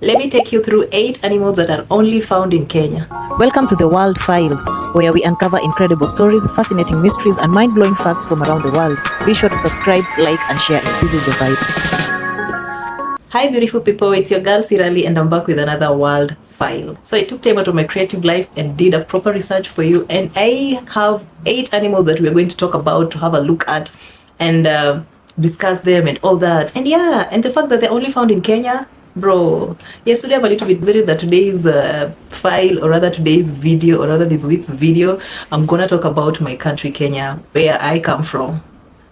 Let me take you through 8 animals that are only found in Kenya. Welcome to the Wild Files, where we uncover incredible stories, fascinating mysteries, and mind-blowing facts from around the world. Be sure to subscribe, like, and share if this is your vibe. Hi beautiful people, it's your girl Sirali and I'm back with another Wild File. So I took time out of my creative life and did a proper research for you, and I have 8 animals that we're going to talk about, to have a look at and discuss them and all that. And yeah, and the fact that they're only found in Kenya, bro. Yes, today I'm a little bit excited that today's file, or rather today's video, or rather this week's video, I'm gonna talk about my country Kenya, where I come from.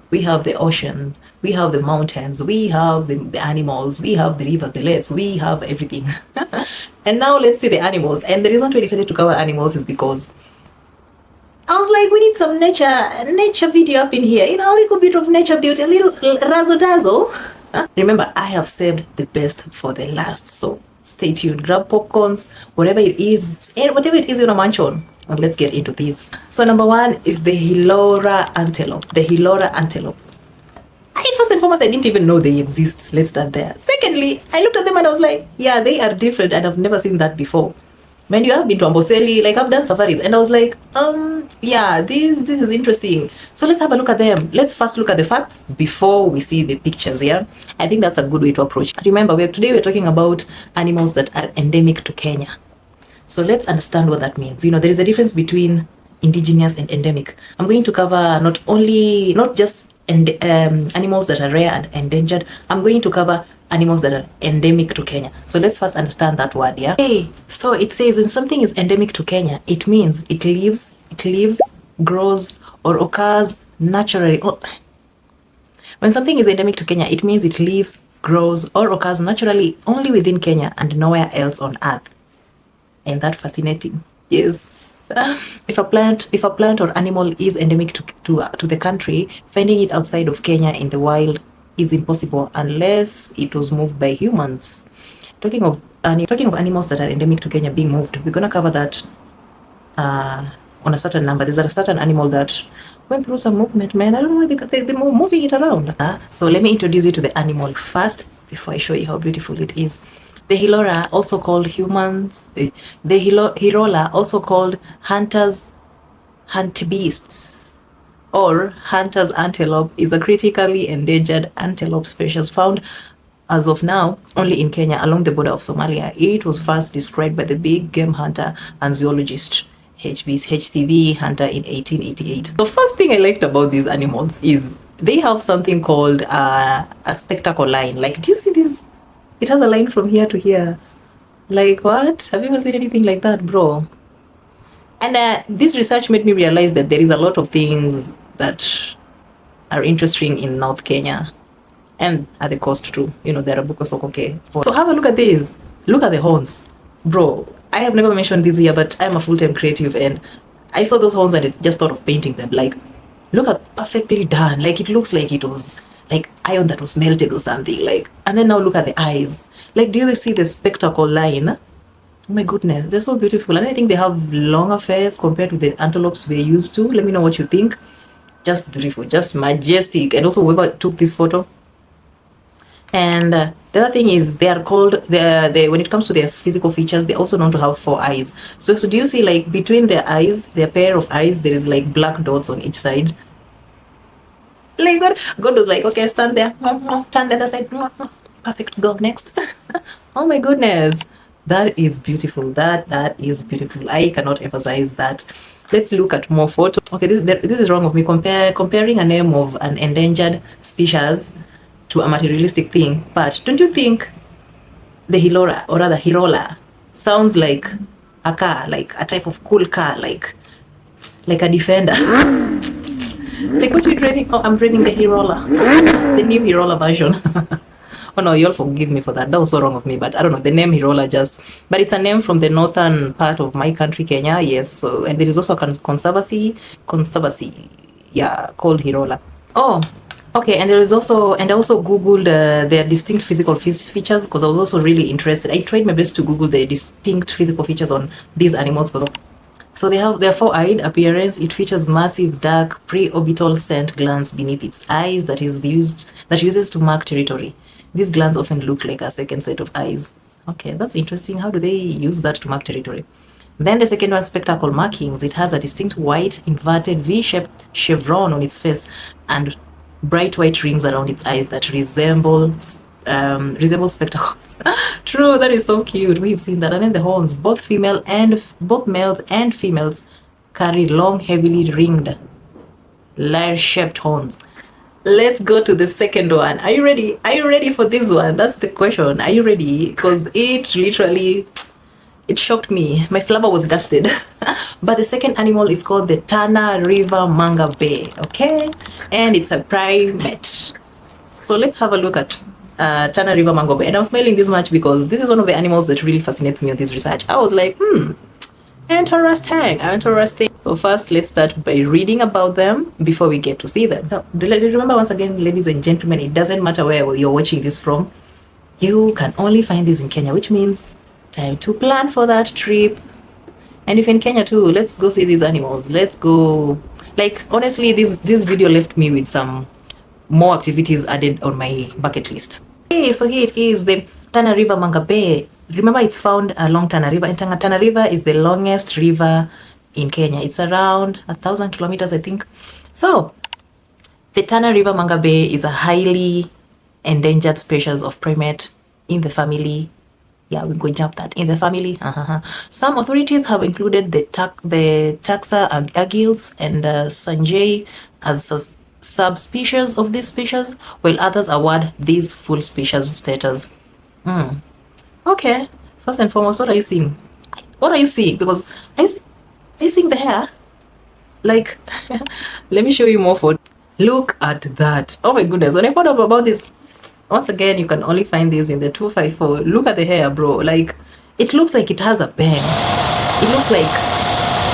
We have the ocean, we have the mountains, we have the animals, we have the rivers, the lakes, we have everything. And now let's see the animals. And the reason why I decided to cover animals is because I was like, we need some nature video up in here. You know, a little bit of nature beauty, a little razzle dazzle. Remember, I have saved the best for the last, so stay tuned. Grab popcorns, whatever it is you want to munch on, and let's get into these. So number 1 is the Hillora antelope. The Hillora antelope. First and foremost, I didn't even know they exist. Let's start there. Secondly, I looked at them and I was like, yeah, they are different and I've never seen that before. Man, you have been to Amboseli, like I've done safaris, and I was like, yeah, this is interesting. So let's have a look at them. Let's first look at the facts before we see the pictures. Yeah, I think that's a good way to approach. Remember, today we're talking about animals that are endemic to Kenya. So let's understand what that means. You know, there is a difference between indigenous and endemic. I'm going to cover not just animals that are rare and endangered. I'm going to cover animals that are endemic to Kenya. So let's first understand that word, yeah? Okay, so it says when something is endemic to Kenya, it means it lives, grows, or occurs naturally. When something is endemic to Kenya, it means it lives, grows, or occurs naturally only within Kenya and nowhere else on earth. Ain't that fascinating? Yes. If a plant or animal is endemic to the country, finding it outside of Kenya in the wild is impossible unless it was moved by humans. Talking of animals that are endemic to Kenya being moved, we're gonna cover that on a certain number. There's a certain animal that went through some movement, man. I don't know why they're moving it around. So let me introduce you to the animal first before I show you how beautiful it is. The Hillora, also called Hirola, also called hunters' beasts, or hunter's antelope, is a critically endangered antelope species found as of now only in Kenya along the border of Somalia. It was first described by the big game hunter and zoologist HCV Hunter in 1888. The first thing I liked about these animals is they have something called a spectacle line. Like, do you see this? It has a line from here to here. Like, what? Have you ever seen anything like that, bro? And this research made me realize that there is a lot of things that are interesting in North Kenya and at the coast too. You know, there are Buko Sokoke. So have a look at this. Look at the horns. Bro, I have never mentioned this here, but I'm a full-time creative and I saw those horns and I just thought of painting them. Like, look at perfectly done. Like, it looks like it was like iron that was melted or something. Like, and then now look at the eyes. Like, do you see the spectacle line? Oh my goodness, they're so beautiful. And I think they have longer faces compared to the antelopes we're used to. Let me know what you think. Just beautiful, just majestic. And also whoever took this photo. And the other thing is they are called, when it comes to their physical features, they're also known to have 4 eyes. So do you see, like, between their eyes, their pair of eyes, there is like black dots on each side. Like, God was like, okay, stand there, turn the other side, perfect, go next. Oh my goodness, that is beautiful. That is beautiful. I cannot emphasize that. Let's look at more photos. Okay, this is wrong of me comparing a name of an endangered species to a materialistic thing. But don't you think the Hillora, or rather Hirola, sounds like a car, like a type of cool car, like a Defender? Like, what you driving? Oh, I'm driving the Hirola, the new Hirola version. Oh no, you'll forgive me for that. That was so wrong of me, but I don't know, the name Hirola but it's a name from the northern part of my country, Kenya. Yes, so, and there is also a conservancy, yeah, called Hirola. Oh, okay, and I also Googled their distinct physical features, because I was also really interested. I tried my best to Google the distinct physical features on these animals. So they have their 4-eyed appearance. It features massive dark pre-orbital scent glands beneath its eyes that uses to mark territory. These glands often look like a second set of eyes. Okay, that's interesting. How do they use that to mark territory? Then the second one, spectacle markings. It has a distinct white inverted V-shaped chevron on its face and bright white rings around its eyes that resemble spectacles. True, that is so cute. We've seen that. And then the horns, both males and females carry long, heavily ringed, lyre-shaped horns. Let's go to the second one. Are you ready? Are you ready for this one? That's the question. Are you ready? Because it shocked me. My flower was gusted. But the second animal is called the Tana River manga bear. Okay, and it's a primate. So let's have a look at Tana River manga bear. And I'm smiling this much because this is one of the animals that really fascinates me on this research. I was like, interesting. So first, let's start by reading about them before we get to see them. So, remember once again, ladies and gentlemen, it doesn't matter where you're watching this from. You can only find this in Kenya, which means time to plan for that trip. And if in Kenya too, let's go see these animals. Let's go. Like, honestly, this video left me with some more activities added on my bucket list. Okay, so here it is, the Tana River manga bear. Remember, it's found along Tana River, and Tana River is the longest river in Kenya. It's around 1,000 kilometers, I think. So, the Tana River manga bear is a highly endangered species of primate in the family. Yeah, we're going to jump that. In the family. Some authorities have included the taxa agiles and sanjay as subspecies of this species, while others award these full species status. Okay, first and foremost, what are you seeing? What are you seeing? Because are you seeing the hair? Like, let me show you more for. Look at that. Oh my goodness. When I thought about this, once again, you can only find this in the 254. Look at the hair, bro. Like, it looks like it has a bang. It looks like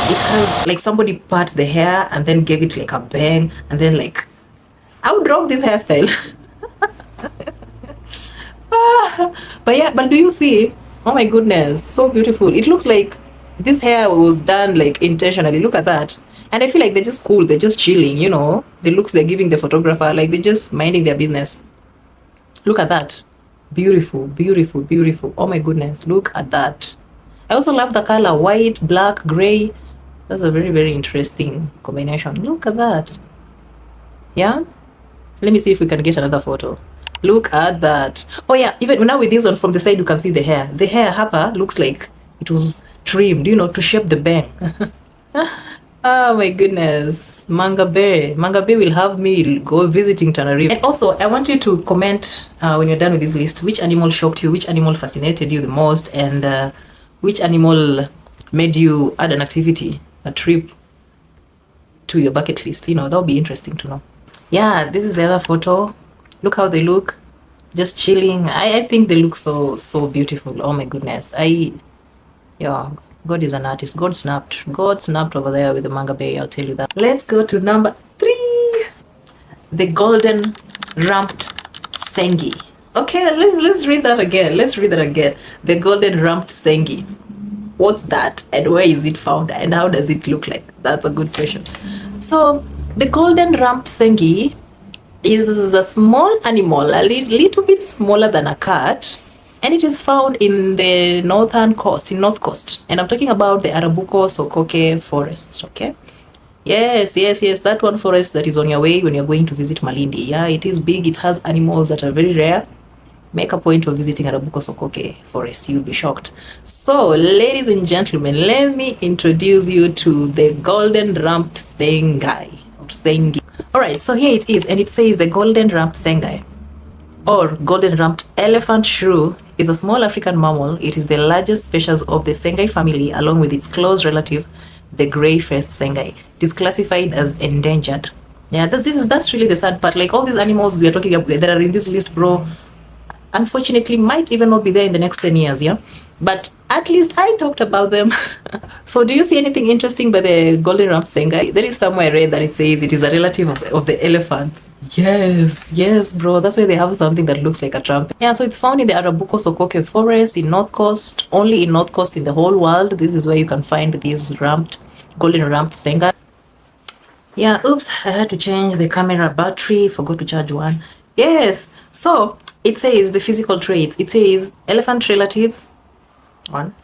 it has, like, somebody part the hair and then gave it like a bang, and then like, I would rock this hairstyle. But yeah, but do you see? Oh my goodness, so beautiful. It looks like this hair was done like intentionally. Look at that. And I feel like they're just cool. They're just chilling, you know. The looks they're giving the photographer, like they're just minding their business. Look at that. Beautiful, beautiful, beautiful. Oh my goodness, look at that. I also love the color, white, black, gray. That's a very, very interesting combination. Look at that. Yeah? Let me see if we can get another photo. Look at that. Oh yeah, even now with this one from the side, you can see the hair. The hair, Hapa, looks like it was trimmed, you know, to shape the bang. Oh my goodness. Manga bear will have me go visiting Tana River. And also, I want you to comment when you're done with this list, which animal shocked you, which animal fascinated you the most, and which animal made you add an activity, a trip to your bucket list. You know, that'll be interesting to know. Yeah, this is the other photo. Look how they look, just chilling. I think they look so beautiful. Oh my goodness. Yeah, God is an artist. God snapped over there with the manga bear, I'll tell you that. Let's go to number 3, the golden rumped sengi. Okay, let's read that again. The golden rumped sengi. What's that, and where is it found, and how does it look like? That's a good question. So the golden rumped sengi is a small animal, a little bit smaller than a cat, and it is found in the north coast, and I'm talking about the Arabuko Sokoke forest. Okay, yes, that one forest that is on your way when you're going to visit Malindi. Yeah, it is big. It has animals that are very rare. Make a point of visiting Arabuko Sokoke forest. You'll be shocked. So, ladies and gentlemen, let me introduce you to the golden rumped sengi or sengi. Alright, so here it is, and it says the golden rumped sengi or golden rumped elephant shrew is a small African mammal. It is the largest species of the sengi family, along with its close relative, the gray-faced sengi. It is classified as endangered. Yeah, that's really the sad part. Like, all these animals we are talking about that are in this list, bro, unfortunately might even not be there in the next 10 years. Yeah, but at least I talked about them. So do you see anything interesting by the golden rumped sengi? There is somewhere I read that it says it is a relative of the elephant. Yes, bro, that's why they have something that looks like a trumpet. Yeah, so it's found in the Arabuko Sokoke forest in North Coast, only in North Coast in the whole world. This is where you can find these golden rumped sengi. Yeah, oops, I had to change the camera battery, forgot to charge one. Yes, so It says the physical traits. It says elephant relatives. One,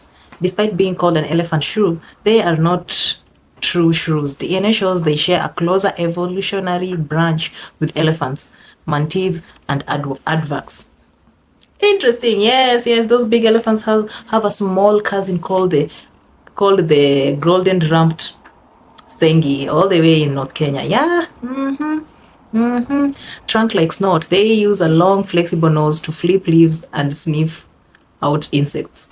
despite being called an elephant shrew, they are not true shrews. DNA shows they share a closer evolutionary branch with elephants, mantids, and aardvarks. Interesting. Yes, yes. Those big elephants have a small cousin called the golden rumped sengi, all the way in North Kenya. Yeah. Trunk like snout. They use a long, flexible nose to flip leaves and sniff out insects.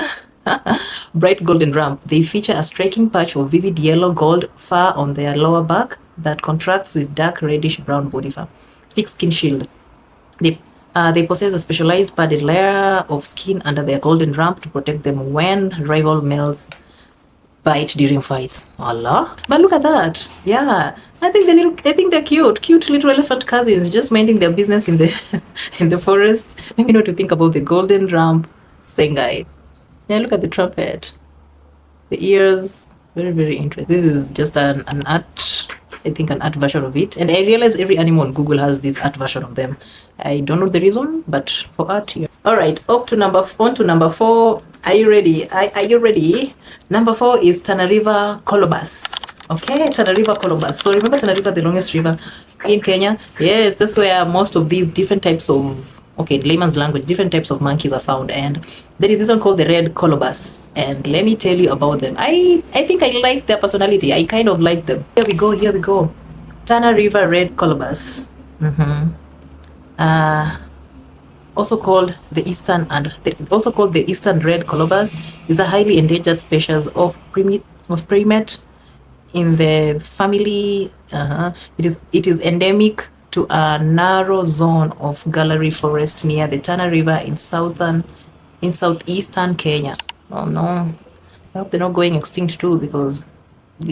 Bright golden rump. They feature a striking patch of vivid yellow gold fur on their lower back that contrasts with dark reddish brown body fur. Thick skin shield. They possess a specialized padded layer of skin under their golden rump to protect them when rival males bite during fights. Allah. But look at that. Yeah. I think they're cute. Cute little elephant cousins just minding their business in the in the forest. Let me know what you think about the golden rump sengai. Yeah, look at the trumpet. The ears. Very, very interesting. This is just an art, I think an art version of it. And I realize every animal on Google has this art version of them. I don't know the reason, but for art here. All right, on to number 4. Are you ready? Are you ready? Number 4 is Tana River colobus. Okay, Tana River colobus. So remember Tana River, the longest river in Kenya? Yes, that's where most of these different types of, layman's language, different types of monkeys are found. And there is this one called the red colobus. And let me tell you about them. I think I like their personality. I kind of like them. Here we go. Tana River red colobus. Also called the eastern red colobus, is a highly endangered species of primate in the family. It is endemic to a narrow zone of gallery forest near the Tana River in southeastern Kenya. Oh no, I hope they're not going extinct too, because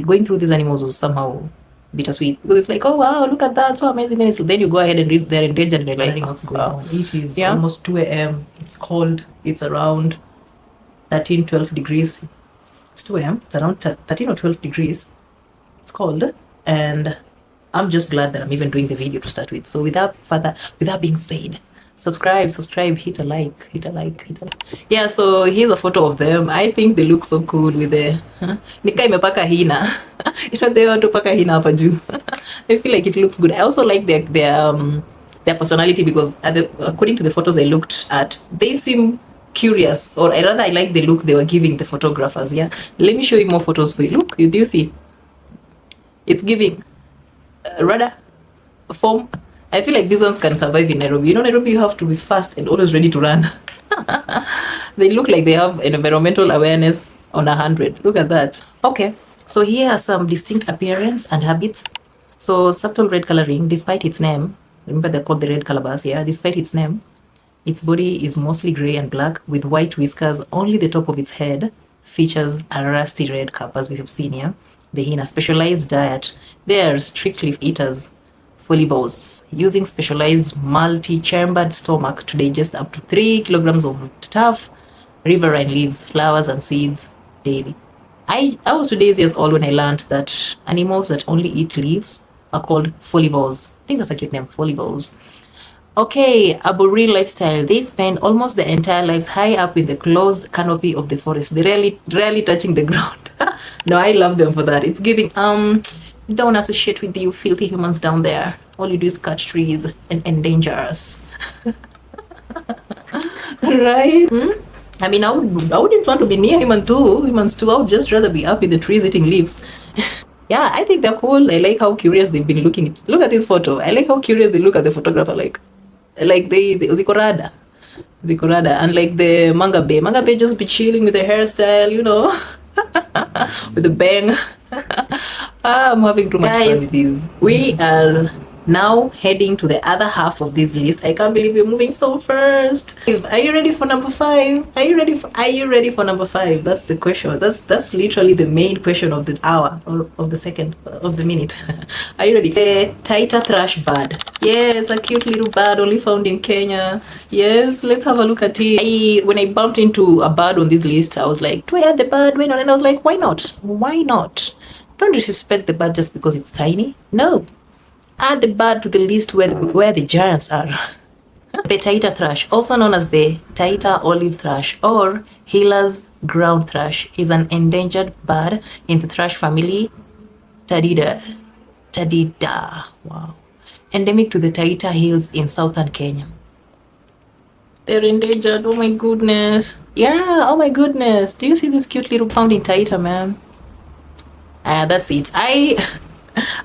going through these animals was somehow bittersweet, because it's like, oh wow, look at that, so amazing. Then you go ahead and read they're endangered and you're like, what's going on? It is almost 2 a.m. It's cold. It's around 13-12 degrees. It's 2 a.m. It's around 13 or 12 degrees. It's cold, and I'm just glad that I'm even doing the video to start with. So without being said, subscribe, hit a like. Yeah, so here's a photo of them. I think they look so cool with the nika imepaka hina. They want to paka hina hapa juu. I feel like it looks good. I also like their personality, because according to the photos I looked at, they seem curious, or rather I like the look they were giving the photographers. Yeah, let me show you more photos for you. Look, do you see? It's giving rather form. I feel like these ones can survive in Nairobi. Nairobi, you have to be fast and always ready to run. They look like they have an environmental awareness on 100. Look at that. Okay, so here are some distinct appearance and habits. So subtle red coloring, despite its name. Remember they're called the red colobus. Yeah, despite its name, its body is mostly gray and black with white whiskers. Only the top of its head features a rusty red cap, as we have seen here. The hyena specialized diet. They are strict leaf eaters, folivores, using specialized multi-chambered stomach to digest up to 3 kilograms of tough riverine leaves, flowers, and seeds daily. I was 2 years old when I learned that animals that only eat leaves are called folivores. I think that's a cute name, folivores. Okay, arboreal lifestyle. They spend almost their entire lives high up in the closed canopy of the forest. They're rarely touching the ground. No, I love them for that. It's giving, don't associate with you filthy humans down there. All you do is cut trees and endanger us. Right? I mean, I wouldn't want to be near humans too. I would just rather be up in the trees eating leaves. Yeah, I think they're cool. I like how curious they've been looking. Look at this photo. I like how curious they look at the photographer. Like they Zikorada, and like the manga bay just be chilling with the hairstyle, with the bang. I'm having too much fun with these. We are now heading to the other half of this list. I can't believe we're moving so fast. Are you ready for number 5? Are you ready for number 5? That's the question. That's literally the main question of the hour, or of the second, of the minute. Are you ready? The Taita thrush bird. Yes, a cute little bird only found in Kenya. Yes, let's have a look at it. When I bumped into a bird on this list, I was like, do I add the bird? Why not? And I was like, why not? Don't disrespect the bird just because it's tiny. No. Add the bird to the list where the giants are. The Taita thrush, also known as the Taita olive thrush or Hiller's ground thrush, is an endangered bird in the thrush family Tadida. Wow. Endemic to the Taita Hills in southern Kenya. They're endangered. Oh my goodness. Yeah, oh my goodness. Do you see this cute little found in Taita, man? That's it. I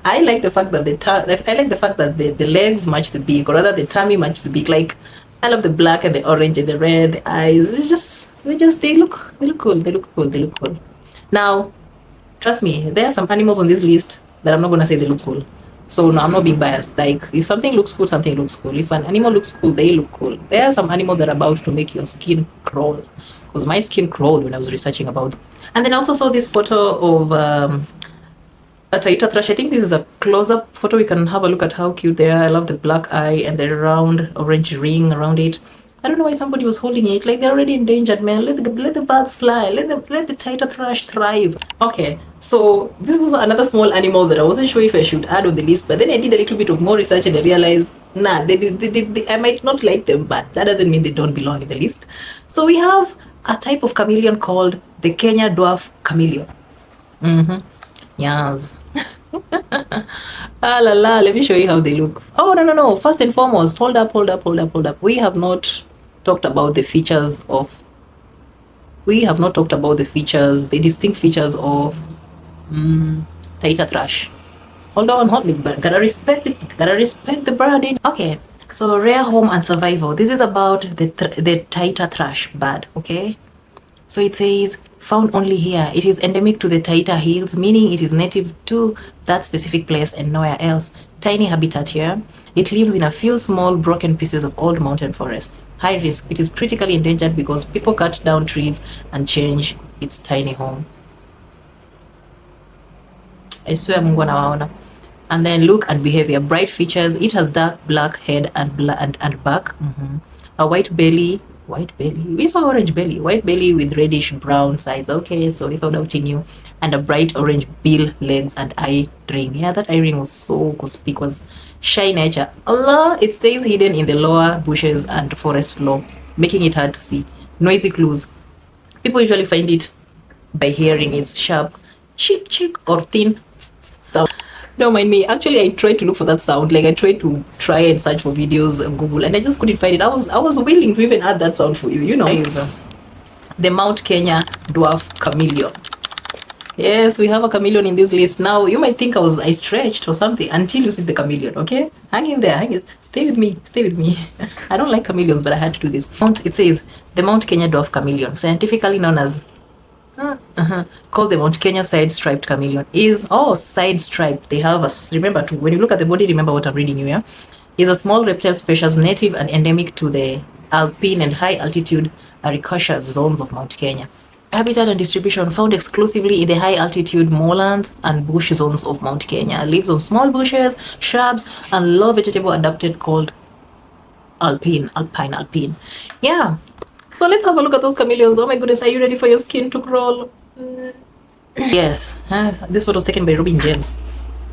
like the fact that the legs match the beak, or rather the tummy match the beak. Like, I love the black and the orange and the red, the eyes. They look cool. Now, trust me, there are some animals on this list that I'm not gonna say they look cool. So no, I'm not being biased. Like, if something looks cool, something looks cool. If an animal looks cool, they look cool. There are some animals that are about to make your skin crawl. Because my skin crawled when I was researching about them. And then I also saw this photo of a Taita thrush. I think this is a close-up photo. We can have a look at how cute they are. I love the black eye and the round orange ring around it. I don't know why somebody was holding it. Like, they're already endangered, man. Let the birds fly. Let the Taita thrush thrive. Okay, so this is another small animal that I wasn't sure if I should add on the list, but then I did a little bit of more research and I realized, nah, I might not like them, but that doesn't mean they don't belong in the list. So we have a type of chameleon called the Kenya dwarf chameleon. Yes. Ah la la, let me show you how they look. Oh, no. First and foremost, hold up. We have not talked about the features, the distinct features of Taita thrush. Hold on, gotta respect the bird. Okay, so rare home and survival. This is about the Taita thrush bird, okay? So it says, found only here. It is endemic to the Taita Hills, meaning it is native to that specific place and nowhere else. Tiny habitat here. It lives in a few small broken pieces of old mountain forests. High risk. It is critically endangered because people cut down trees and change its tiny home. I swear Mungu anawaona. And then look and behavior. Bright features. It has dark black head and back. A white belly. We saw orange belly. White belly with reddish brown sides. Okay, so we found out in you. And a bright orange bill, legs, and eye ring. Yeah, that eye ring was so conspicuous. Shy nature. Allah, it stays hidden in the lower bushes and forest floor, making it hard to see. Noisy clues. People usually find it by hearing its sharp chick or thin sound. Don't mind me. Actually, I tried to look for that sound. Like, I tried to try and search for videos on Google, and I just couldn't find it. I was willing to even add that sound for you. You know, the Mount Kenya dwarf chameleon. Yes, we have a chameleon in this list. Now, you might think I stretched or something until you see the chameleon, okay? Hang in there. Stay with me. I don't like chameleons, but I had to do this. It says, the Mount Kenya dwarf chameleon, scientifically known as called the Mount Kenya side-striped chameleon, is side-striped. They have remember when you look at the body, remember what I'm reading you here. Is a small reptile species native and endemic to the alpine and high altitude arecaceous zones of Mount Kenya. Habitat and distribution found exclusively in the high altitude moorlands and bush zones of Mount Kenya. Lives on small bushes, shrubs, and low vegetable adapted called alpine. Yeah. So let's have a look at those chameleons. Oh my goodness, are you ready for your skin to crawl? Yes. This photo was taken by Robin James.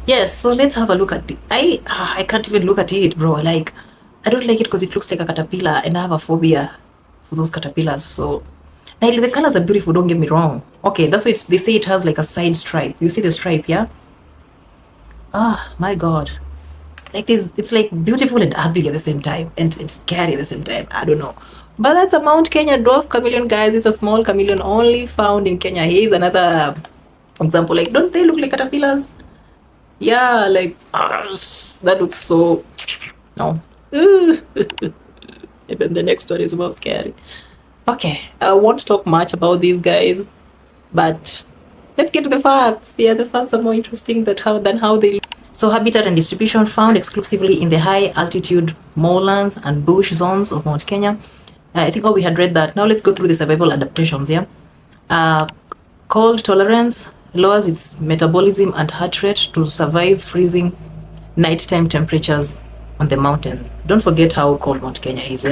Yes, so let's have a look at it. I can't even look at it, bro. Like, I don't like it because it looks like a caterpillar, and I have a phobia for those caterpillars. So, like, the colors are beautiful, don't get me wrong. Okay, that's why they say it has like a side stripe. You see the stripe, yeah? Ah, my God. Like this, it's like beautiful and ugly at the same time, and it's scary at the same time. I don't know. But that's a Mount Kenya dwarf chameleon, guys. It's a small chameleon only found in Kenya. Here's another example. Like, don't they look like caterpillars? Yeah, like, that looks so... No. Even the next one is more scary. Okay, I won't talk much about these guys, but let's get to the facts. Yeah, the facts are more interesting than how they look. So habitat and distribution found exclusively in the high altitude moorlands and bush zones of Mount Kenya. I think we had read that. Now let's go through the survival adaptations. Yeah, cold tolerance lowers its metabolism and heart rate to survive freezing nighttime temperatures on the mountain. Don't forget how cold Mount Kenya is.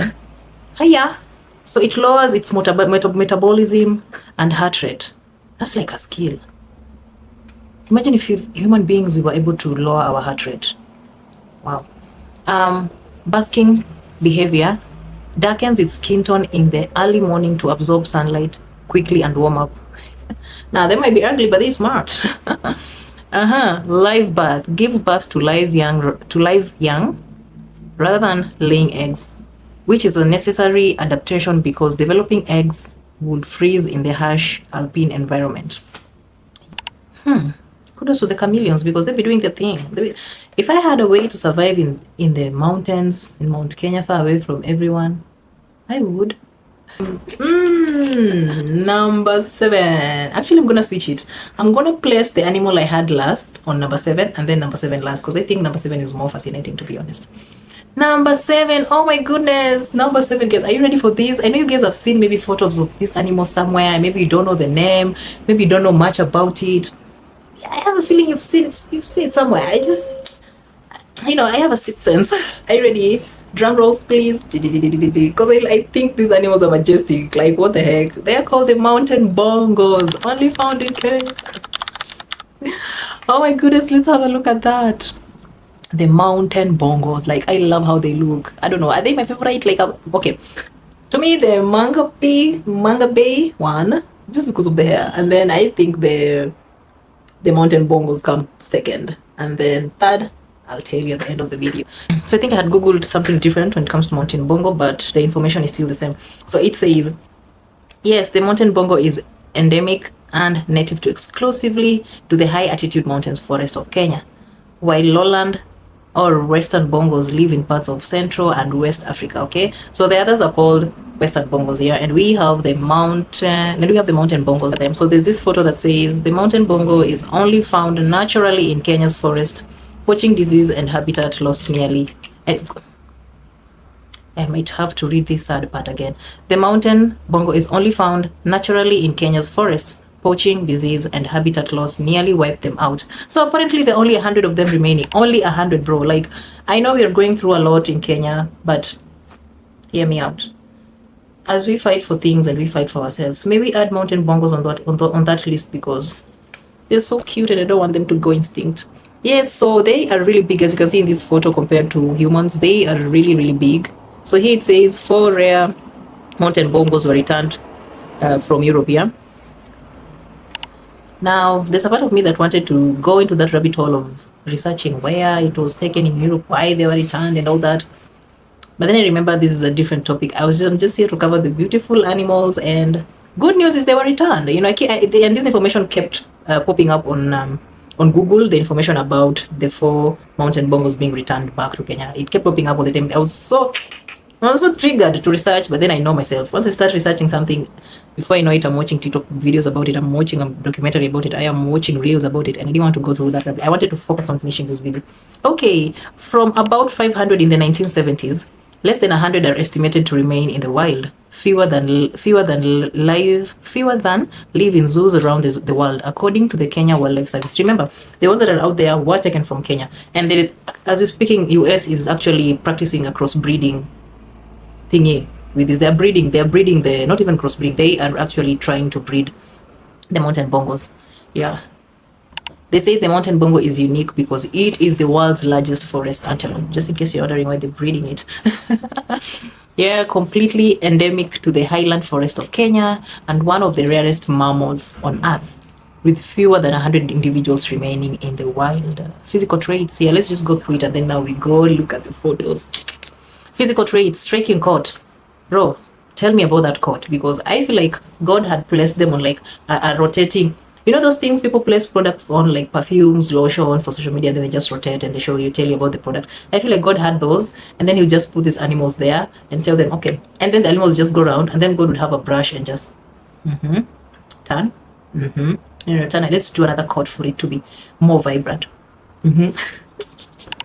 Hiya. So it lowers its metabolism and heart rate. That's like a skill. Imagine if human beings we were able to lower our heart rate. Wow. Basking behavior darkens its skin tone in the early morning to absorb sunlight quickly and warm up. Now, they might be ugly, but they're smart. Live birth gives birth to live young rather than laying eggs, which is a necessary adaptation because developing eggs would freeze in the harsh alpine environment. Kudos to the chameleons because they be doing the thing. If I had a way to survive in the mountains in Mount Kenya, far away from everyone, I would. Number 7. Actually, I'm gonna switch it. I'm gonna place the animal I had last on number 7 and then number 7 last because I think number 7 is more fascinating, to be honest. Number 7. Oh my goodness. Number 7, guys. Are you ready for this? I know you guys have seen maybe photos of this animal somewhere. Maybe you don't know the name. Maybe you don't know much about it. I have a feeling you've seen it somewhere. I have a sixth sense. Are you ready? Drum rolls, please. Because I think these animals are majestic. Like, what the heck? They are called the mountain bongos, only found in Kenya. Oh my goodness, let's have a look at that. The mountain bongos. Like, I love how they look. I don't know. Are they my favorite? Like, okay. To me, the manga bay one, just because of the hair. And then I think the mountain bongos come second. And then third, I'll tell you at the end of the video. So I think I had Googled something different when it comes to mountain bongo, but the information is still the same. So it says, yes, the mountain bongo is endemic and native to exclusively to the high altitude mountains forest of Kenya, while lowland or western bongos live in parts of Central and West Africa. Okay, so the others are called western bongos here, and we have the mountain bongos. So there's this photo that says the mountain bongo is only found naturally in Kenya's forest, poaching disease and habitat loss nearly. I might have to read this sad part again. The mountain bongo is only found naturally in Kenya's forests. Poaching, disease, and habitat loss nearly wiped them out. So apparently there are only 100 of them remaining. Only 100, bro. Like, I know we are going through a lot in Kenya, but hear me out. As we fight for things and we fight for ourselves, maybe add mountain bongos on that list because they're so cute and I don't want them to go extinct. Yes, so they are really big, as you can see in this photo compared to humans. They are really, really big. So here it says 4 rare mountain bongos were returned from Europe. Yeah? Now, there's a part of me that wanted to go into that rabbit hole of researching where it was taken in Europe, why they were returned and all that. But then I remember this is a different topic. I'm just here to cover the beautiful animals, and good news is they were returned. You know, and this information kept popping up on Google, the information about the 4 mountain bongos being returned back to Kenya. It kept popping up all the time. I was so triggered to research, but then I know myself. Once I start researching something, before I know it, I'm watching TikTok videos about it. I'm watching a documentary about it. I am watching reels about it, and I didn't want to go through that. I wanted to focus on finishing this video. Okay, from about 500 in the 1970s, less than 100 are estimated to remain in the wild. Fewer than live in zoos around the world, according to the Kenya Wildlife Service. Remember, the ones that are out there were taken from Kenya, and as we're speaking, US is actually practicing a crossbreeding thingy with this. They're breeding the, not even crossbreed, they are actually trying to breed the mountain bongos. Yeah, they say the mountain bongo is unique because it is the world's largest forest antelope, just in case you're wondering why they're breeding it. Yeah, completely endemic to the highland forest of Kenya and one of the rarest mammals on earth, with fewer than 100 individuals remaining in the wild. Physical traits, yeah, let's just go through it and then now we go look at the photos. Physical traits, striking coat. Bro, tell me about that coat, because I feel like God had placed them on like a rotating, you know those things people place products on, like perfumes, lotion for social media, then they just rotate and they tell you about the product. I feel like God had those, and then he'll just put these animals there and tell them, okay, and then the animals just go around, and then God would have a brush and just turn, turn. Let's do another coat for it to be more vibrant.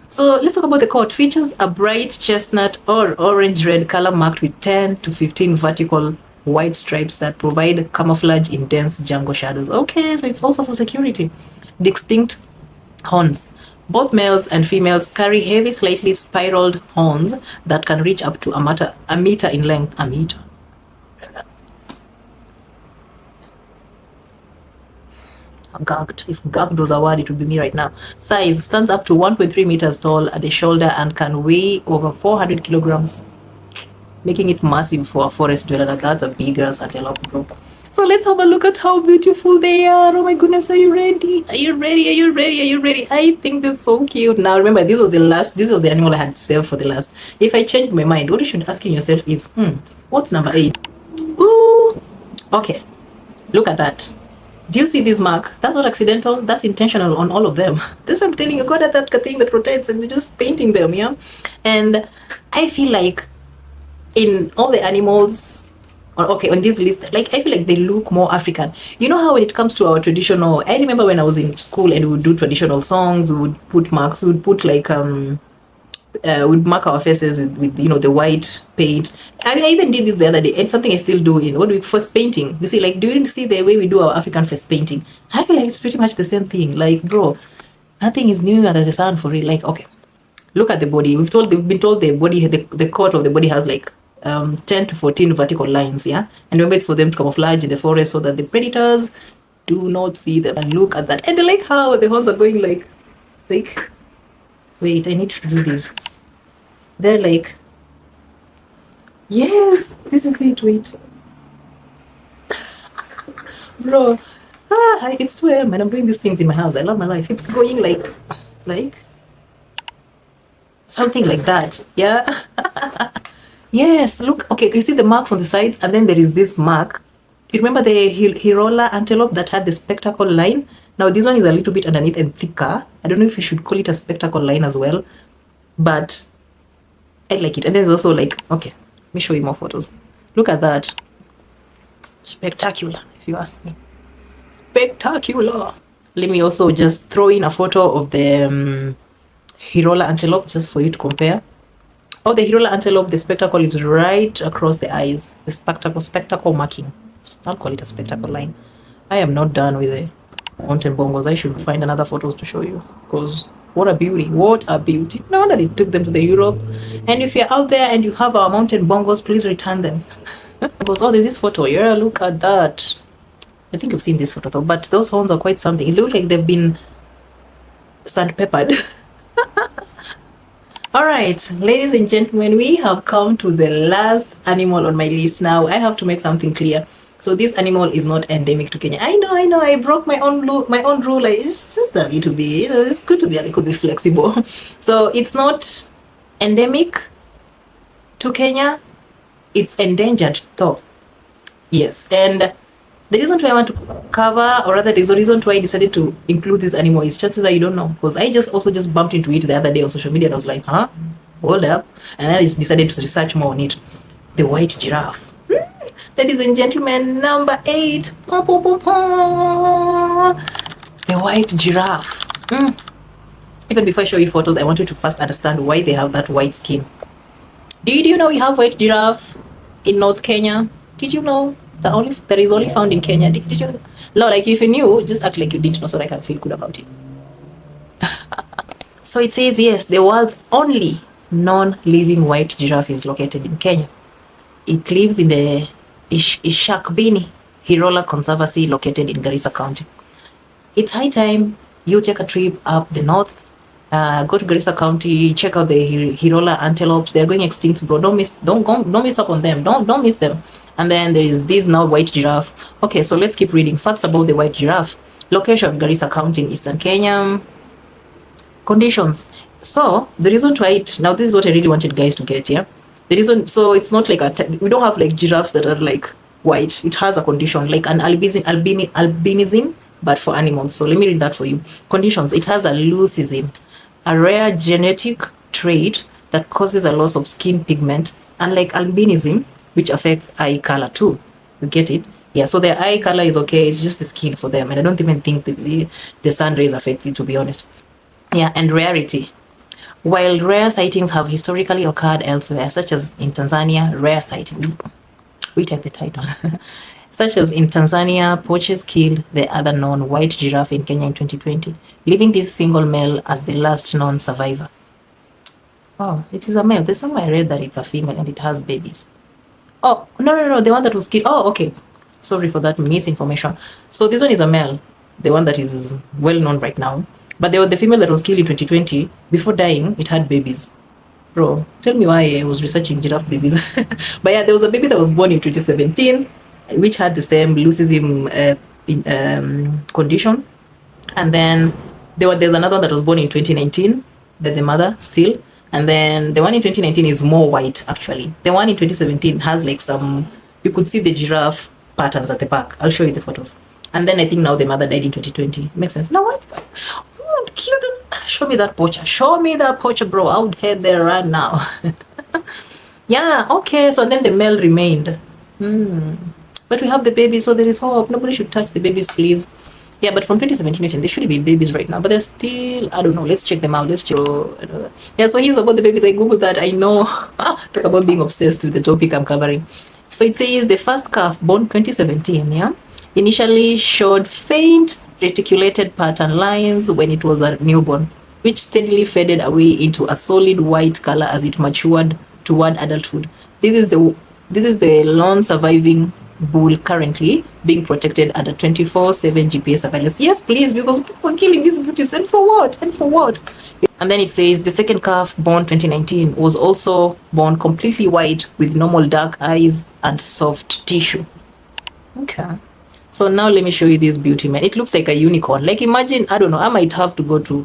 So let's talk about the coat. Features a bright chestnut or orange-red color marked with 10 to 15 vertical white stripes that provide camouflage in dense jungle shadows. Okay, so it's also for security. Distinct horns. Both males and females carry heavy, slightly spiraled horns that can reach up to a meter in length. A meter. Gagged. If gagged was a word, it would be me right now. Size stands up to 1.3 meters tall at the shoulder and can weigh over 400 kilograms. making it massive for a forest dweller. That's a big ass antelope group. So let's have a look at how beautiful they are. Oh my goodness, are you ready? Are you ready? Are you ready? Are you ready? I think they're so cute. Now remember, this was the animal I had saved for the last. If I change my mind, what you should be asking yourself is, what's number 8? Ooh, okay. Look at that. Do you see this mark? That's not accidental. That's intentional on all of them. That's what I'm telling you. God at that thing that rotates and you're just painting them, yeah? And I feel like in all the animals, okay, on this list, like I feel like they look more African. You know how when it comes to our traditional, I remember when I was in school and we would do traditional songs, we would put marks, we would put like would mark our faces with the white paint. I even did this the other day, and something I still do in what do we first painting. You see, like, do you see the way we do our African face painting? I feel like it's pretty much the same thing. Like, bro, nothing is new under the sun for real. Like, okay, look at the body. We've been told the body, the coat of the body has like 10 to 14 vertical lines, yeah. And remember, it's for them to camouflage in the forest so that the predators do not see them. And look at that, and I like how the horns are going like. Wait, I need to do this. They're like, yes, this is it. Wait, bro, it's 2 a.m. and I'm doing these things in my house. I love my life. It's going like something like that, yeah. Yes, look, okay, you see the marks on the sides, and then there is this mark. You remember the Hirola antelope that had the spectacle line? Now this one is a little bit underneath and thicker. I don't know if you should call it a spectacle line as well, but I like it. And there's also like, okay, let me show you more photos. Look at that. Spectacular, if you ask me. Spectacular. Let me also just throw in a photo of the Hirola antelope just for you to compare. Oh, the Hirola antelope, the spectacle is right across the eyes. The spectacle marking. I'll call it a spectacle line. I am not done with the mountain bongos. I should find another photos to show you, because what a beauty. What a beauty. No wonder they took them to the Europe. And if you're out there and you have our mountain bongos, please return them. Because, oh, there's this photo. Yeah, look at that. I think you've seen this photo though, but those horns are quite something. It looks like they've been sandpapered. All right, ladies and gentlemen, we have come to the last animal on my list. Now, I have to make something clear. So this animal is not endemic to Kenya. I know. I broke my own rule. It's just a little bit. It's good to be a little bit flexible. So it's not endemic to Kenya. It's endangered though. Yes, and the reason why I want to cover, or rather, there's a reason why I decided to include this animal is chances that you don't know, because I just bumped into it the other day on social media and I was like, huh? Hold up. And then I decided to research more on it. The white giraffe. Ladies and gentlemen, number 8. The white giraffe. Even before I show you photos, I want you to first understand why they have that white skin. Did you know we have white giraffe in North Kenya? Did you know that is only found in Kenya? Did you know? No, like if you knew, just act like you didn't know so I can feel good about it. So it says, yes, the world's only non-living white giraffe is located in Kenya. It lives in the Ishakbini Hirola Conservancy located in Garissa County. It's high time you take a trip up the north. Go to Garissa County, check out the Hirola antelopes. They're going extinct, bro. Don't miss up on them. Don't miss them. And then there is this now white giraffe. Okay, so let's keep reading. Facts about the white giraffe. Location, Garissa County in eastern Kenya. Conditions. So the reason to it, now this is what I really wanted guys to get, yeah? The reason, so it's not like we don't have like giraffes that are like white. It has a condition, like an albinism, but for animals. So let me read that for you. Conditions. It has a leucism, a rare genetic trait that causes a loss of skin pigment, unlike albinism, which affects eye color too. You get it? Yeah, so their eye color is okay. It's just the skin for them. And I don't even think that the sun rays affects it, to be honest. Yeah, and rarity. While rare sightings have historically occurred elsewhere, such as in Tanzania, rare sightings. We type the title. Such as in Tanzania, poachers killed the other known white giraffe in Kenya in 2020, leaving this single male as the last known survivor. Oh, it is a male. There's somewhere I read that it's a female and it has babies. Oh, no, the one that was killed. Oh, okay. Sorry for that misinformation. So this one is a male, the one that is well known right now. But the female that was killed in 2020, before dying, it had babies. Bro, tell me why I was researching giraffe babies. But yeah, there was a baby that was born in 2017, which had the same leucism condition. And then there's another one that was born in 2019, but the mother still. And then the one in 2019 is more white, actually. The one in 2017 has like some, you could see the giraffe patterns at the back. I'll show you the photos. And then I think now the mother died in 2020. Makes sense. Now what? Kill this. Show me that poacher. Show me that poacher, bro. I would head there right now. Yeah, okay. So then the male remained. But we have the baby, so there is hope. Nobody should touch the babies, please. Yeah, but from 2017, they should be babies right now. But they're still, I don't know. Let's check them out. Let's check. Yeah, so here's about the babies. I googled that. I know. Talk about being obsessed with the topic I'm covering. So it says the first calf born 2017, yeah, initially showed faint reticulated pattern lines when it was a newborn, which steadily faded away into a solid white color as it matured toward adulthood. This is the lone surviving bull currently being protected under 24/7 GPS surveillance. Yes, please, because people are killing these beauties. And for what? And for what? And then it says the second calf, born 2019, was also born completely white with normal dark eyes and soft tissue. Okay. So now let me show you this beauty, man. It looks like a unicorn. Like imagine, I don't know, I might have to go to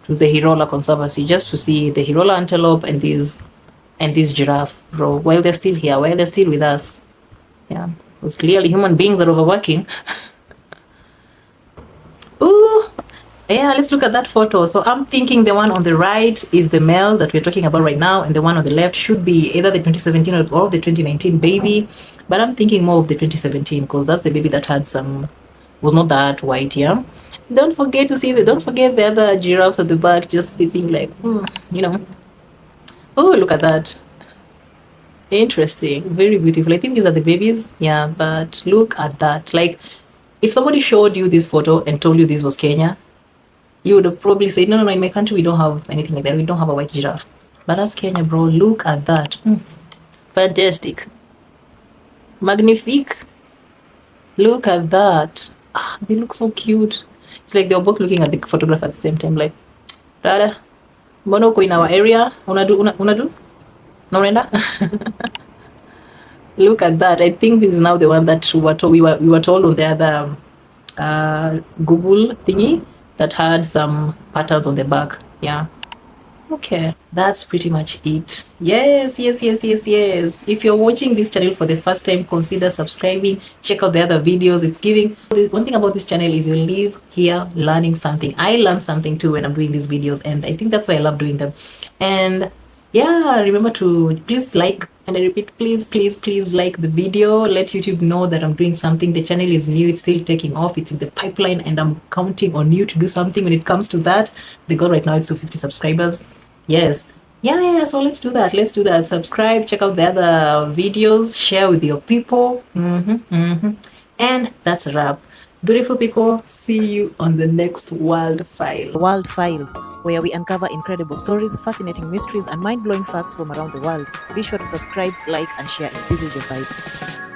the Hirola Conservancy just to see the Hirola antelope and this giraffe, bro, while they're still here, while they're still with us. Yeah, because clearly human beings are overworking. Ooh, yeah, let's look at that photo. So I'm thinking the one on the right is the male that we're talking about right now, and the one on the left should be either the 2017 or the 2019 baby. But I'm thinking more of the 2017 because that's the baby that had was not that white, yeah. Don't forget the other giraffes at the back just sleeping like, you know. Oh, look at that. Interesting. Very beautiful. I think these are the babies. Yeah, but look at that. Like, if somebody showed you this photo and told you this was Kenya, you would have probably said, no, in my country, we don't have anything like that. We don't have a white giraffe. But that's Kenya, bro. Look at that. Fantastic. Magnifique. Look at that. They look so cute. It's like they're both looking at the photograph at the same time. Like, Dada, mbona uko in our area? Unadu? No, Look at that. I think this is now the one that we were told on the other Google thingy that had some patterns on the back. Yeah. Okay, that's pretty much it. Yes. If you're watching this channel for the first time, consider subscribing. Check out the other videos. It's giving. One thing about this channel is you leave here learning something. I learn something too when I'm doing these videos, and I think that's why I love doing them. And yeah, remember to please like, and I repeat, please like the video. Let YouTube know that I'm doing something. The channel is new. It's still taking off. It's in the pipeline, and I'm counting on you to do something when it comes to that. The goal right now is 250 subscribers. Yes. Yeah. So let's do that. Subscribe, check out the other videos, share with your people. And that's a wrap. Beautiful people, see you on the next Wild File. Wild Files, where we uncover incredible stories, fascinating mysteries, and mind-blowing facts from around the world. Be sure to subscribe, like, and share. This is your vibe.